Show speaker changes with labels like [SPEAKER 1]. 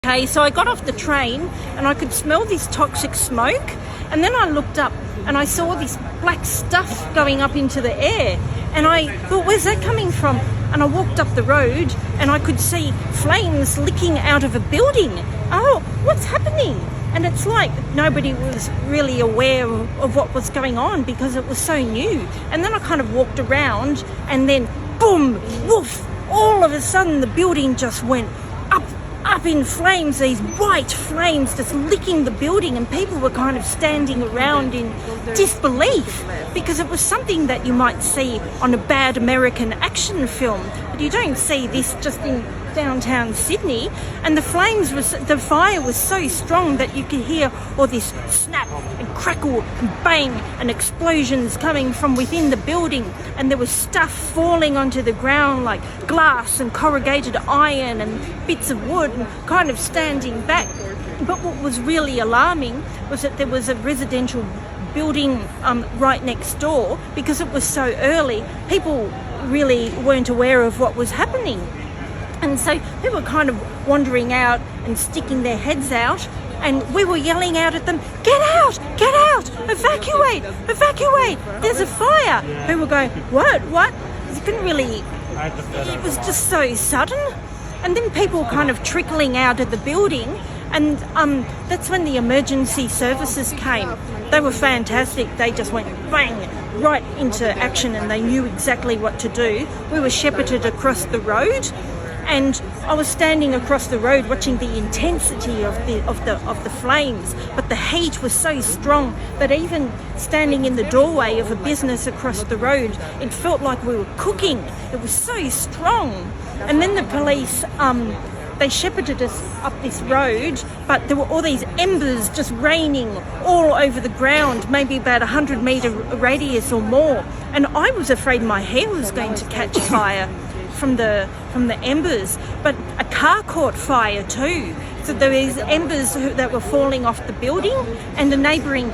[SPEAKER 1] Okay, so I got off the train and I could smell this toxic smoke, and then I looked up and I saw this black stuff going up into the air, and I thought, where's that coming from? And I walked up the road and I could see flames licking out of a building. Oh, what's happening? And it's like nobody was really aware of what was going on because it was so new. And then I kind of walked around and then boom, woof, all of a sudden the building just went up in flames, these white flames just licking the building, and people were kind of standing around in disbelief because it was something that you might see on a bad American action film, but you don't see this just in downtown Sydney. And the fire was so strong that you could hear all this snap and crackle and bang and explosions coming from within the building, and there was stuff falling onto the ground like glass and corrugated iron and bits of wood, and kind of standing back. But what was really alarming was that there was a residential building right next door. Because it was so early, people really weren't aware of what was happening. And so people were kind of wandering out and sticking their heads out, and we were yelling out at them, get out, evacuate, there's a fire. People were going, what? You couldn't really, it was just so sudden. And then people kind of trickling out of the building, and that's when the emergency services came. They were fantastic. They just went bang, right into action, and they knew exactly what to do. We were shepherded across the road, and I was standing across the road watching the intensity of the flames, but the heat was so strong that even standing in the doorway of a business across the road, it felt like we were cooking. It was so strong. And then the police, they shepherded us up this road, but there were all these embers just raining all over the ground, maybe about 100-metre radius or more. And I was afraid my hair was going to catch fire from the embers. But a car caught fire too. So there was embers that were falling off the building, and the neighbouring